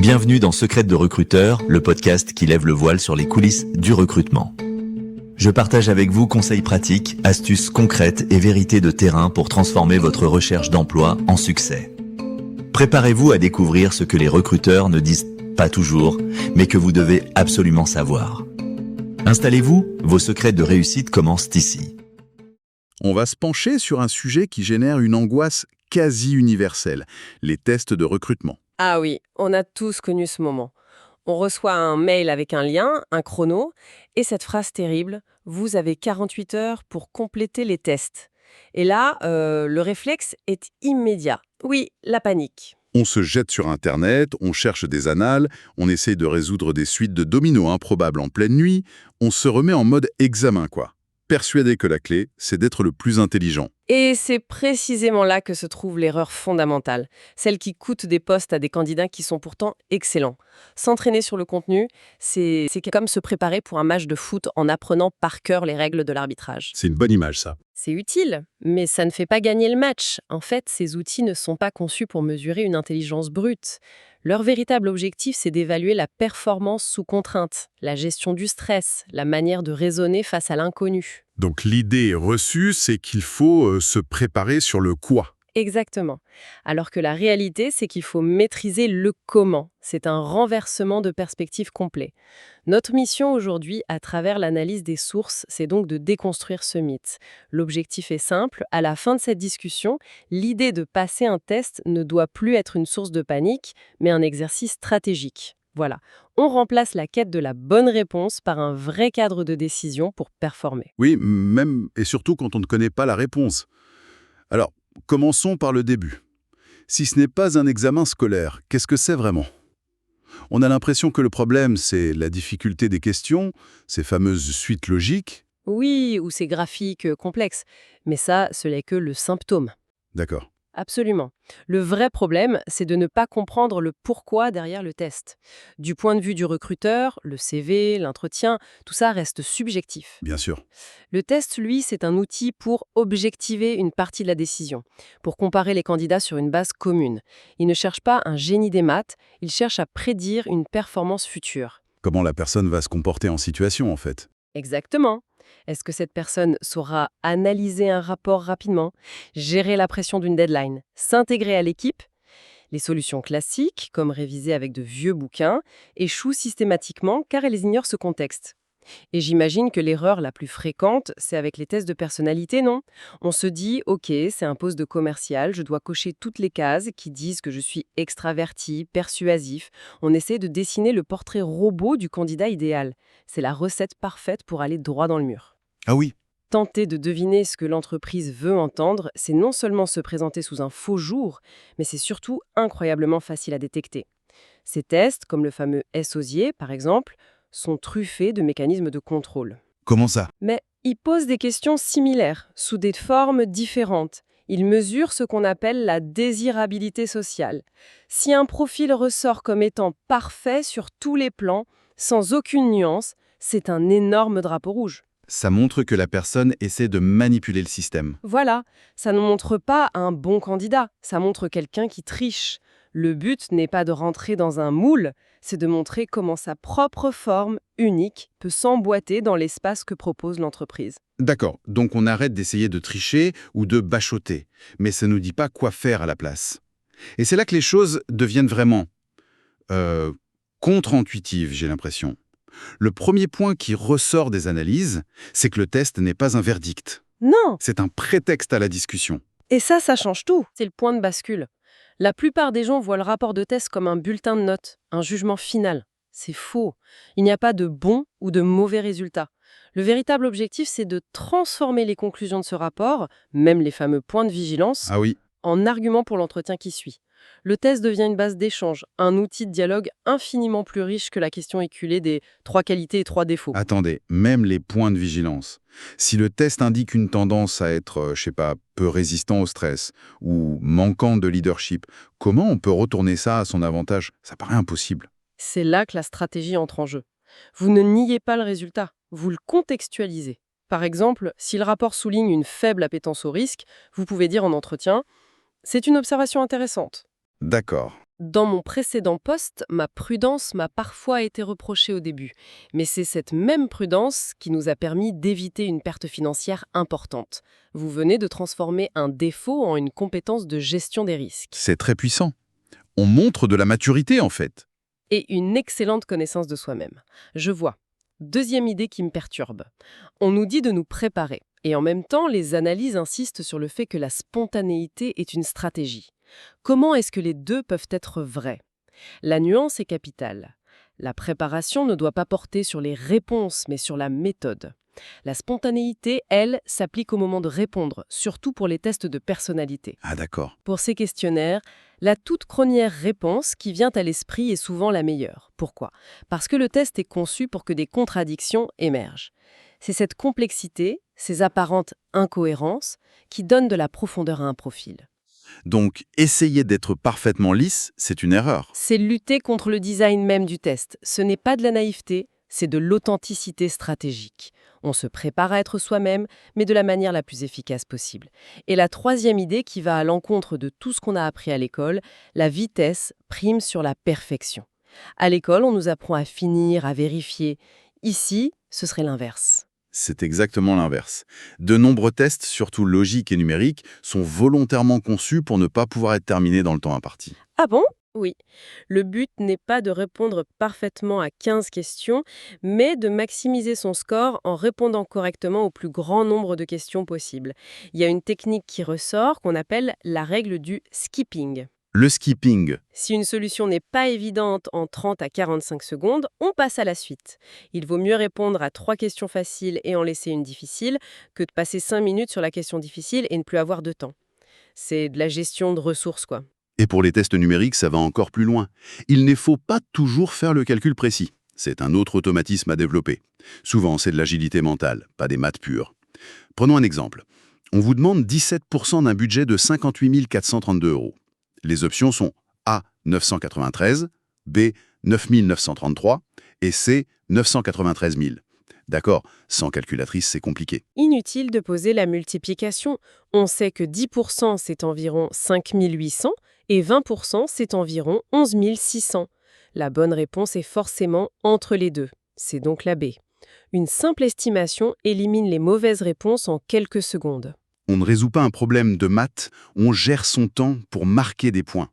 Bienvenue dans Secrètes de recruteur, le podcast qui lève le voile sur les coulisses du recrutement. Je partage avec vous conseils pratiques, astuces concrètes et vérités de terrain pour transformer votre recherche d'emploi en succès. Préparez-vous à découvrir ce que les recruteurs ne disent pas toujours, mais que vous devez absolument savoir. Installez-vous, vos secrets de réussite commencent ici. On va se pencher sur un sujet qui génère une angoisse quasi universelle, les tests de recrutement. Ah oui, on a tous connu ce moment. On reçoit un mail avec un lien, un chrono, et cette phrase terrible, vous avez 48 heures pour compléter les tests. Et là, le réflexe est immédiat. Oui, la panique. On se jette sur Internet, on cherche des annales, on essaye de résoudre des suites de dominos improbables en pleine nuit, on se remet en mode examen, quoi. Persuadé que la clé, c'est d'être le plus intelligent. Et c'est précisément là que se trouve l'erreur fondamentale, celle qui coûte des postes à des candidats qui sont pourtant excellents. S'entraîner sur le contenu, c'est comme se préparer pour un match de foot en apprenant par cœur les règles de l'arbitrage. C'est une bonne image, ça. C'est utile, mais ça ne fait pas gagner le match. En fait, ces outils ne sont pas conçus pour mesurer une intelligence brute. Leur véritable objectif, c'est d'évaluer la performance sous contrainte, la gestion du stress, la manière de raisonner face à l'inconnu. Donc l'idée reçue, c'est qu'il faut se préparer sur le quoi. Exactement. Alors que la réalité, c'est qu'il faut maîtriser le comment. C'est un renversement de perspective complet. Notre mission aujourd'hui, à travers l'analyse des sources, c'est donc de déconstruire ce mythe. L'objectif est simple, à la fin de cette discussion, l'idée de passer un test ne doit plus être une source de panique, mais un exercice stratégique. Voilà, on remplace la quête de la bonne réponse par un vrai cadre de décision pour performer. Oui, même et surtout quand on ne connaît pas la réponse. Alors, commençons par le début. Si ce n'est pas un examen scolaire, qu'est-ce que c'est vraiment ? On a l'impression que le problème, c'est la difficulté des questions, ces fameuses suites logiques. Oui, ou c'est graphique, complexe, mais ça, ce n'est que le symptôme. D'accord. Absolument. Le vrai problème, c'est de ne pas comprendre le pourquoi derrière le test. Du point de vue du recruteur, le CV, l'entretien, tout ça reste subjectif. Bien sûr. Le test, lui, c'est un outil pour objectiver une partie de la décision, pour comparer les candidats sur une base commune. Il ne cherche pas un génie des maths, il cherche à prédire une performance future. Comment la personne va se comporter en situation, en fait. Exactement. Est-ce que cette personne saura analyser un rapport rapidement, gérer la pression d'une deadline, s'intégrer à l'équipe ? Les solutions classiques, comme réviser avec de vieux bouquins, échouent systématiquement car elles ignorent ce contexte. Et j'imagine que l'erreur la plus fréquente, c'est avec les tests de personnalité, non ? On se dit, ok, c'est un poste de commercial, je dois cocher toutes les cases qui disent que je suis extraverti, persuasif. On essaie de dessiner le portrait robot du candidat idéal. C'est la recette parfaite pour aller droit dans le mur. Ah oui. Tenter de deviner ce que l'entreprise veut entendre, c'est non seulement se présenter sous un faux jour, mais c'est surtout incroyablement facile à détecter. Ces tests, comme le fameux S-Osier par exemple, sont truffés de mécanismes de contrôle. Comment ça ? Mais ils posent des questions similaires, sous des formes différentes. Ils mesurent ce qu'on appelle la désirabilité sociale. Si un profil ressort comme étant parfait sur tous les plans, sans aucune nuance, c'est un énorme drapeau rouge. Ça montre que la personne essaie de manipuler le système. Voilà, ça ne montre pas un bon candidat, ça montre quelqu'un qui triche. Le but n'est pas de rentrer dans un moule, c'est de montrer comment sa propre forme unique peut s'emboîter dans l'espace que propose l'entreprise. D'accord, donc on arrête d'essayer de tricher ou de bachoter, mais ça nous dit pas quoi faire à la place. Et c'est là que les choses deviennent vraiment contre-intuitives, j'ai l'impression. Le premier point qui ressort des analyses, c'est que le test n'est pas un verdict. Non. C'est un prétexte à la discussion. Et ça change tout. C'est le point de bascule. La plupart des gens voient le rapport de test comme un bulletin de notes, un jugement final. C'est faux. Il n'y a pas de bon ou de mauvais résultats. Le véritable objectif, c'est de transformer les conclusions de ce rapport, même les fameux points de vigilance, Ah oui, en arguments pour l'entretien qui suit. Le test devient une base d'échange, un outil de dialogue infiniment plus riche que la question éculée des 3 qualités et 3 défauts. attendez, même les points de vigilance. Si le test indique une tendance à être, peu résistant au stress ou manquant de leadership, comment on peut retourner ça à son avantage ? Ça paraît impossible. C'est là que la stratégie entre en jeu. Vous ne niez pas le résultat, vous le contextualisez. Par exemple, si le rapport souligne une faible appétence au risque, vous pouvez dire en entretien « C'est une observation intéressante ». D'accord. Dans mon précédent poste, ma prudence m'a parfois été reprochée au début, mais c'est cette même prudence qui nous a permis d'éviter une perte financière importante. Vous venez de transformer un défaut en une compétence de gestion des risques. C'est très puissant. On montre de la maturité, en fait. Et une excellente connaissance de soi-même. Je vois. Deuxième idée qui me perturbe. On nous dit de nous préparer, et en même temps, les analyses insistent sur le fait que la spontanéité est une stratégie. Comment est-ce que les deux peuvent être vrais? La nuance est capitale. La préparation ne doit pas porter sur les réponses, mais sur la méthode. La spontanéité, elle, s'applique au moment de répondre, surtout pour les tests de personnalité. Ah d'accord. Pour ces questionnaires, la toute première réponse qui vient à l'esprit est souvent la meilleure. Pourquoi? Parce que le test est conçu pour que des contradictions émergent. C'est cette complexité, ces apparentes incohérences, qui donnent de la profondeur à un profil. Donc, essayer d'être parfaitement lisse, c'est une erreur. C'est lutter contre le design même du test. Ce n'est pas de la naïveté, c'est de l'authenticité stratégique. On se prépare à être soi-même, mais de la manière la plus efficace possible. Et la troisième idée qui va à l'encontre de tout ce qu'on a appris à l'école, la vitesse prime sur la perfection. À l'école, on nous apprend à finir, à vérifier. Ici, ce serait l'inverse. C'est exactement l'inverse. De nombreux tests, surtout logiques et numériques, sont volontairement conçus pour ne pas pouvoir être terminés dans le temps imparti. Ah bon? Oui. Le but n'est pas de répondre parfaitement à 15 questions, mais de maximiser son score en répondant correctement au plus grand nombre de questions possibles. Il y a une technique qui ressort qu'on appelle la règle du skipping. Le skipping, Si une solution n'est pas évidente en 30 à 45 secondes, on passe à la suite. Il vaut mieux répondre à 3 questions faciles et en laisser une difficile que de passer 5 minutes sur la question difficile et ne plus avoir de temps. C'est de la gestion de ressources, quoi. et pour les tests numériques, ça va encore plus loin. Il ne faut pas toujours faire le calcul précis. C'est un autre automatisme à développer. Souvent, c'est de l'agilité mentale, pas des maths pures. Prenons un exemple. On vous demande 17% d'un budget de 58 432 €. Les options sont A, 993, B, 9 933 et C, 993 000. D'accord, sans calculatrice, c'est compliqué. Inutile de poser la multiplication. On sait que 10% c'est environ 5 800 et 20% c'est environ 11 600. La bonne réponse est forcément entre les deux. C'est donc la B. Une simple estimation élimine les mauvaises réponses en quelques secondes. On ne résout pas un problème de maths, on gère son temps pour marquer des points.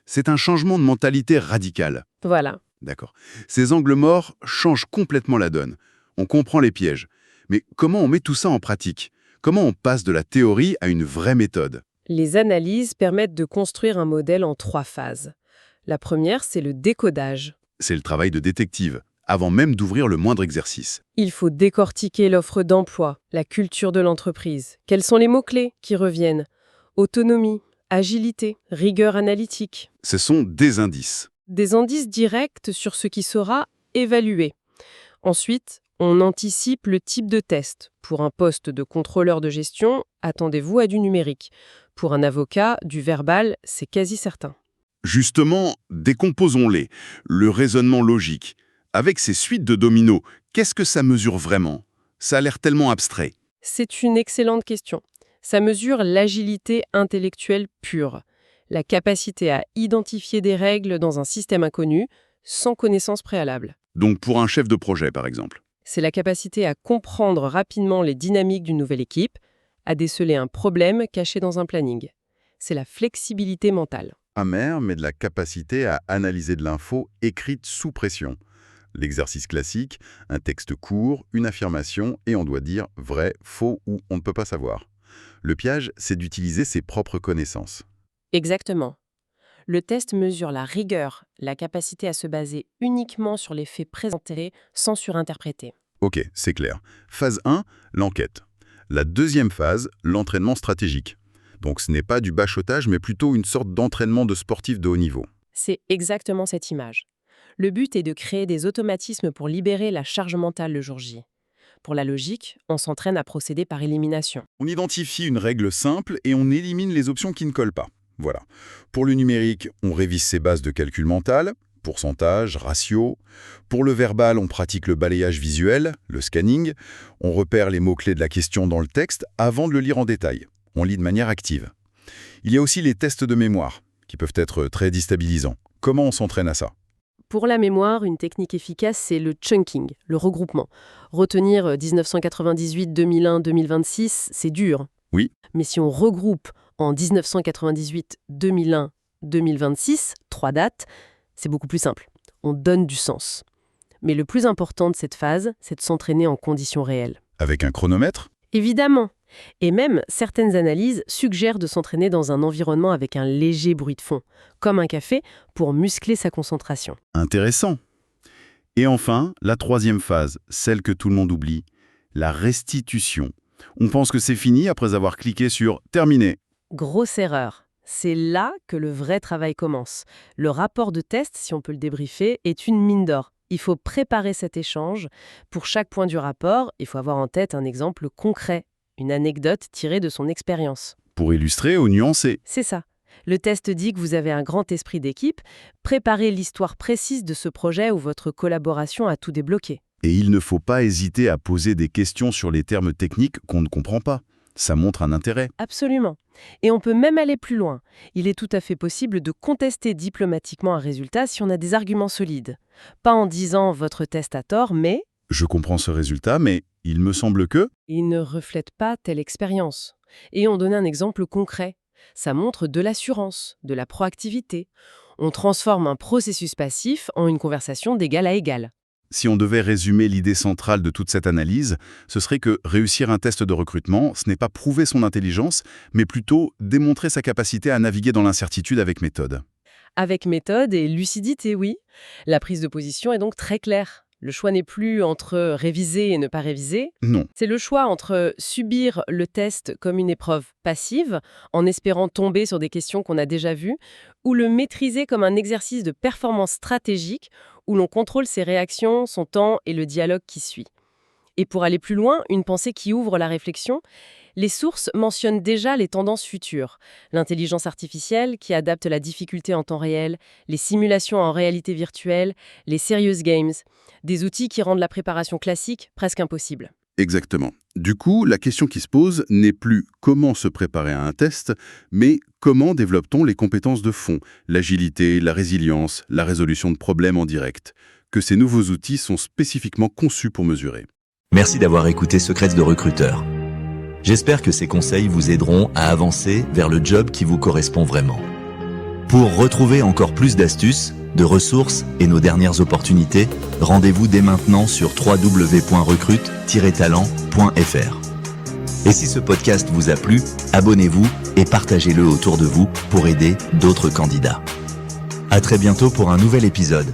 C'est un changement de mentalité radical. Voilà. D'accord. Ces angles morts changent complètement la donne. On comprend les pièges. Mais comment on met tout ça en pratique? Comment on passe de la théorie à une vraie méthode? Les analyses permettent de construire un modèle en 3 phases. La première, c'est le décodage. C'est le travail de détective, avant même d'ouvrir le moindre exercice. Il faut décortiquer l'offre d'emploi, la culture de l'entreprise. Quels sont les mots-clés qui reviennent? Autonomie, agilité, rigueur analytique. Ce sont des indices. Des indices directs sur ce qui sera évalué. Ensuite, on anticipe le type de test. Pour un poste de contrôleur de gestion, attendez-vous à du numérique. Pour un avocat, du verbal, c'est quasi certain. Justement, décomposons-les. Le raisonnement logique. Avec ces suites de dominos, qu'est-ce que ça mesure vraiment? Ça a l'air tellement abstrait. C'est une excellente question. Ça mesure l'agilité intellectuelle pure, la capacité à identifier des règles dans un système inconnu, sans connaissance préalable. Donc pour un chef de projet, par exemple. C'est la capacité à comprendre rapidement les dynamiques d'une nouvelle équipe, à déceler un problème caché dans un planning. C'est la flexibilité mentale. Amer, mais de la capacité à analyser de l'info écrite sous pression. L'exercice classique, un texte court, une affirmation, et on doit dire vrai, faux ou on ne peut pas savoir. Le piège, c'est d'utiliser ses propres connaissances. Exactement. Le test mesure la rigueur, la capacité à se baser uniquement sur les faits présentés sans surinterpréter. Ok, c'est clair. Phase 1, l'enquête. La deuxième phase, l'entraînement stratégique. Donc ce n'est pas du bachotage, mais plutôt une sorte d'entraînement de sportif de haut niveau. C'est exactement cette image. Le but est de créer des automatismes pour libérer la charge mentale le jour J. Pour la logique, on s'entraîne à procéder par élimination. On identifie une règle simple et on élimine les options qui ne collent pas. Voilà. Pour le numérique, on révise ses bases de calcul mental, pourcentage, ratio. Pour le verbal, on pratique le balayage visuel, le scanning. On repère les mots-clés de la question dans le texte avant de le lire en détail. On lit de manière active. Il y a aussi les tests de mémoire, qui peuvent être très déstabilisants. comment on s'entraîne à ça? Pour la mémoire, une technique efficace, c'est le chunking, le regroupement. Retenir 1998, 2001, 2026, c'est dur. Oui. Mais si on regroupe en 1998, 2001, 2026, 3 dates, c'est beaucoup plus simple. On donne du sens. Mais le plus important de cette phase, c'est de s'entraîner en conditions réelles. Avec un chronomètre? Évidemment. Et même, certaines analyses suggèrent de s'entraîner dans un environnement avec un léger bruit de fond, comme un café, pour muscler sa concentration. Intéressant. Et enfin, la troisième phase, celle que tout le monde oublie, la restitution. On pense que c'est fini après avoir cliqué sur « Terminé ». Grosse erreur. C'est là que le vrai travail commence. Le rapport de test, si on peut le débriefer, est une mine d'or. Il faut préparer cet échange. Pour chaque point du rapport, il faut avoir en tête un exemple concret, une anecdote tirée de son expérience. Pour illustrer ou nuancer. C'est ça. Le test dit que vous avez un grand esprit d'équipe. Préparez l'histoire précise de ce projet où votre collaboration a tout débloqué. Et il ne faut pas hésiter à poser des questions sur les termes techniques qu'on ne comprend pas. Ça montre un intérêt. Absolument. Et on peut même aller plus loin. Il est tout à fait possible de contester diplomatiquement un résultat si on a des arguments solides. Pas en disant « votre test a tort », mais Je comprends ce résultat, mais il me semble que... il ne reflète pas telle expérience. Et on donne un exemple concret. Ça montre de l'assurance, de la proactivité. On transforme un processus passif en une conversation d'égal à égal. Si on devait résumer l'idée centrale de toute cette analyse, ce serait que réussir un test de recrutement, ce n'est pas prouver son intelligence, mais plutôt démontrer sa capacité à naviguer dans l'incertitude avec méthode. Avec méthode et lucidité, oui. La prise de position est donc très claire. Le choix n'est plus entre réviser et ne pas réviser. Non. C'est le choix entre subir le test comme une épreuve passive, en espérant tomber sur des questions qu'on a déjà vues, ou le maîtriser comme un exercice de performance stratégique, où l'on contrôle ses réactions, son temps et le dialogue qui suit. Et pour aller plus loin, une pensée qui ouvre la réflexion, les sources mentionnent déjà les tendances futures. L'intelligence artificielle qui adapte la difficulté en temps réel, les simulations en réalité virtuelle, les serious games, des outils qui rendent la préparation classique presque impossible. Exactement. Du coup, la question qui se pose n'est plus comment se préparer à un test, mais comment développe-t-on les compétences de fond, l'agilité, la résilience, la résolution de problèmes en direct, que ces nouveaux outils sont spécifiquement conçus pour mesurer. Merci d'avoir écouté Secrets de recruteur. J'espère que ces conseils vous aideront à avancer vers le job qui vous correspond vraiment. Pour retrouver encore plus d'astuces, de ressources et nos dernières opportunités, rendez-vous dès maintenant sur www.recrute-talent.fr. Et si ce podcast vous a plu, abonnez-vous et partagez-le autour de vous pour aider d'autres candidats. À très bientôt pour un nouvel épisode.